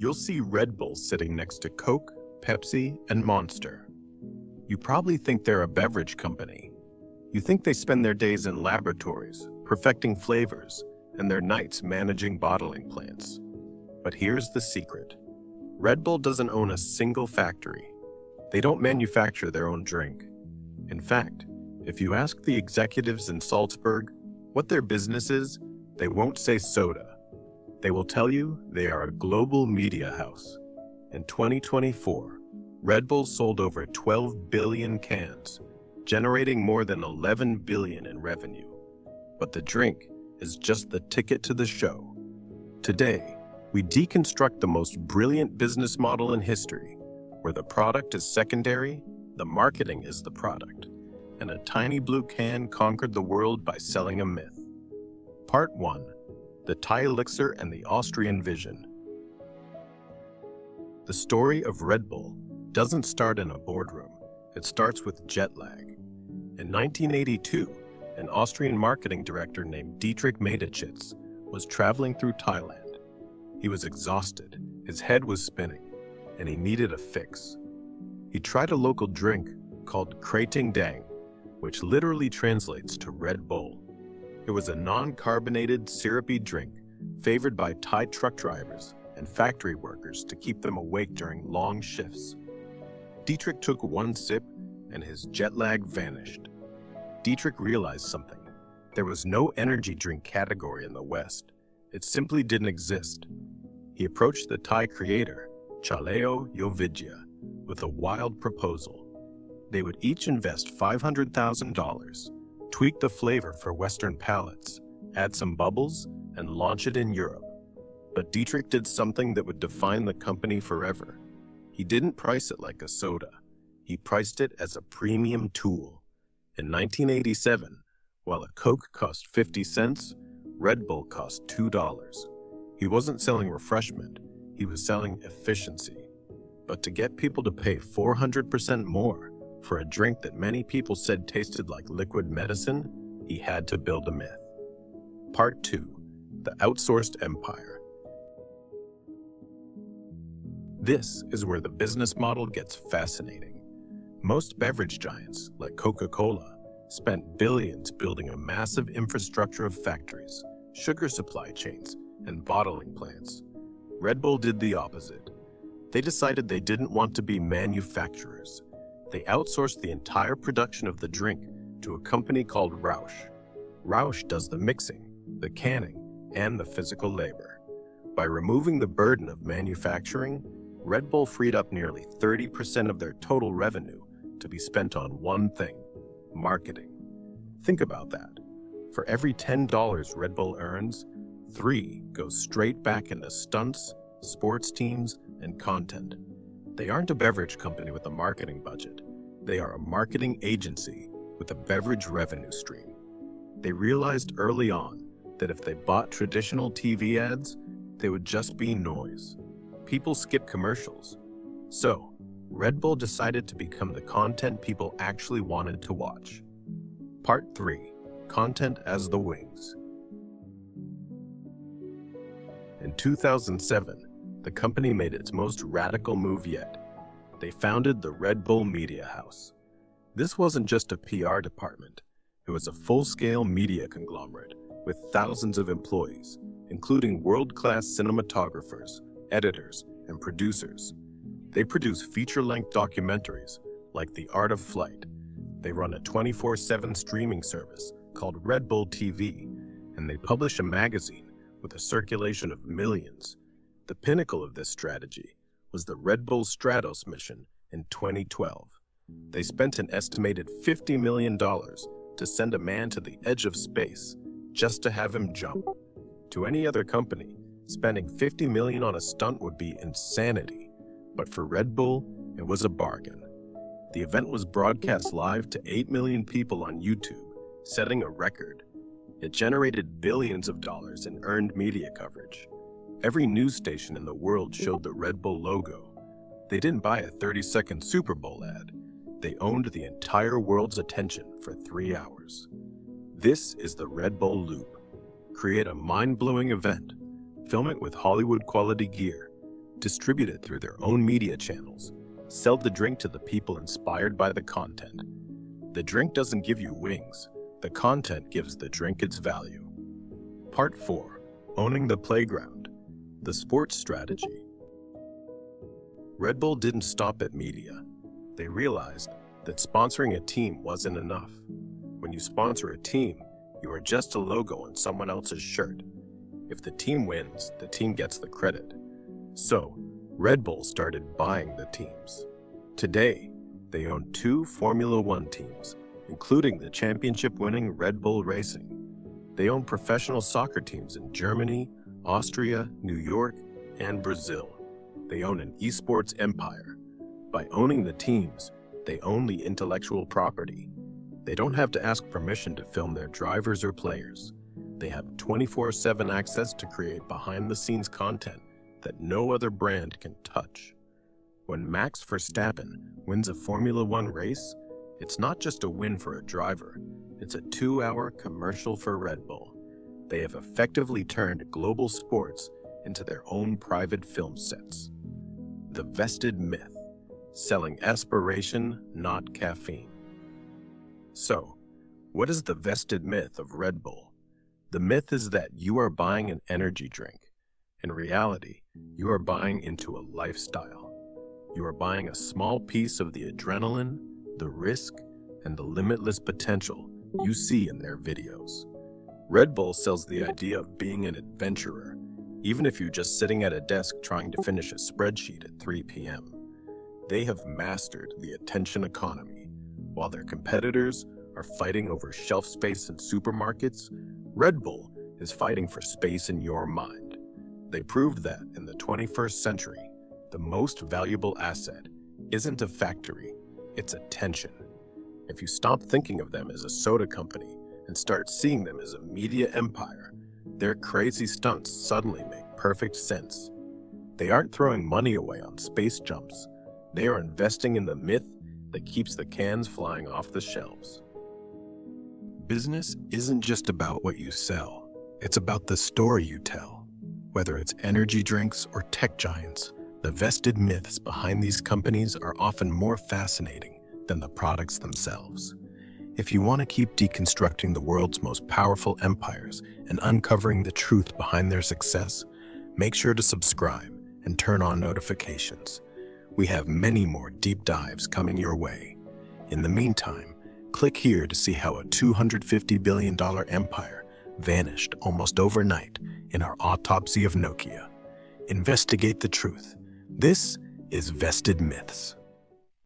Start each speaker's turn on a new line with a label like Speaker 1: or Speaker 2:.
Speaker 1: you'll see Red Bull sitting next to Coke, Pepsi, and Monster. You probably think they're a beverage company. You think they spend their days in laboratories, perfecting flavors, and their nights managing bottling plants. But here's the secret. Red Bull doesn't own a single factory. They don't manufacture their own drink. In fact, if you ask the executives in Salzburg what their business is, they won't say soda. They will tell you they are a global media house. In 2024, Red Bull sold over 12 billion cans, generating more than 11 billion in revenue. But the drink is just the ticket to the show. Today, we deconstruct the most brilliant business model in history, where the product is secondary, the marketing is the product, and a tiny blue can conquered the world by selling a myth. Part 1. The Thai Elixir and the Austrian Vision. The story of Red Bull doesn't start in a boardroom. It starts with jet lag. In 1982, an Austrian marketing director named Dietrich Mateschitz was traveling through Thailand. He was exhausted, his head was spinning, and he needed a fix. He tried a local drink called Krating Dang, which literally translates to Red Bull. It was a non-carbonated, syrupy drink favored by Thai truck drivers and factory workers to keep them awake during long shifts. Dietrich took one sip and his jet lag vanished. Dietrich realized something. There was no energy drink category in the West. It simply didn't exist. He approached the Thai creator, Chaleo Yovidya, with a wild proposal. They would each invest $500,000, tweak the flavor for Western palates, add some bubbles, and launch it in Europe. But Dietrich did something that would define the company forever. He didn't price it like a soda. He priced it as a premium tool. In 1987, while a Coke cost 50 cents, Red Bull cost $2. He wasn't selling refreshment, he was selling efficiency. But to get people to pay 400% more for a drink that many people said tasted like liquid medicine, he had to build a myth. Part 2. The Outsourced Empire. This is where the business model gets fascinating. Most beverage giants, like Coca-Cola, spent billions building a massive infrastructure of factories, sugar supply chains, and bottling plants. Red Bull did the opposite. They decided they didn't want to be manufacturers. They outsourced the entire production of the drink to a company called Rausch. Rausch does the mixing, the canning, and the physical labor. By removing the burden of manufacturing, Red Bull freed up nearly 30% of their total revenue to be spent on one thing: marketing. Think about that. For every $10 Red Bull earns, 3 goes straight back into stunts, sports teams, and content. They aren't a beverage company with a marketing budget. They are a marketing agency with a beverage revenue stream. They realized early on that if they bought traditional TV ads, they would just be noise. People skip commercials. So, Red Bull decided to become the content people actually wanted to watch. Part 3. Content as the Wings. In 2007, the company made its most radical move yet. They founded the Red Bull Media House. This wasn't just a PR department. It was a full-scale media conglomerate with thousands of employees, including world-class cinematographers, editors, and producers. They produce feature-length documentaries like The Art of Flight. They run a 24/7 streaming service called Red Bull TV, and they publish a magazine with a circulation of millions. The pinnacle of this strategy was the Red Bull Stratos mission in 2012. They spent an estimated $50 million to send a man to the edge of space just to have him jump. To any other company, spending $50 million on a stunt would be insanity. But for Red Bull, it was a bargain. The event was broadcast live to 8 million people on YouTube, setting a record. It generated billions of dollars in earned media coverage. Every news station in the world showed the Red Bull logo. They didn't buy a 30-second Super Bowl ad. They owned the entire world's attention for 3 hours. This is the Red Bull loop. Create a mind-blowing event, film it with Hollywood-quality gear, distribute it through their own media channels, sell the drink to the people inspired by the content. The drink doesn't give you wings, the content gives the drink its value. Part 4. Owning the playground. The sports strategy. Red Bull didn't stop at media. They realized that sponsoring a team wasn't enough. When you sponsor a team, you are just a logo on someone else's shirt. If the team wins, the team gets the credit. So, Red Bull started buying the teams. Today, they own 2 Formula One teams, including the championship-winning Red Bull Racing. They own professional soccer teams in Germany, Austria, New York, and Brazil. They own an esports empire. By owning the teams, they own the intellectual property. They don't have to ask permission to film their drivers or players. They have 24/7 access to create behind-the-scenes content that no other brand can touch. When Max Verstappen wins a Formula One race, it's not just a win for a driver, it's a 2-hour commercial for Red Bull. They have effectively turned global sports into their own private film sets. The vested myth: selling aspiration, not caffeine. So, what is the vested myth of Red Bull? The myth is that you are buying an energy drink. In reality, you are buying into a lifestyle. You are buying a small piece of the adrenaline, the risk, and the limitless potential you see in their videos. Red Bull sells the idea of being an adventurer, even if you're just sitting at a desk trying to finish a spreadsheet at 3 p.m. They have mastered the attention economy. While their competitors are fighting over shelf space in supermarkets, Red Bull is fighting for space in your mind. They proved that in the 21st century, the most valuable asset isn't a factory, it's attention. If you stop thinking of them as a soda company and start seeing them as a media empire, their crazy stunts suddenly make perfect sense. They aren't throwing money away on space jumps. They are investing in the myth that keeps the cans flying off the shelves. Business isn't just about what you sell, it's about the story you tell. Whether it's energy drinks or tech giants, the vested myths behind these companies are often more fascinating than the products themselves. If you want to keep deconstructing the world's most powerful empires and uncovering the truth behind their success, make sure to subscribe and turn on notifications. We have many more deep dives coming your way. In the meantime, click here to see how a $250 billion empire vanished almost overnight in our autopsy of Nokia. Investigate the truth. This is Vested Myths.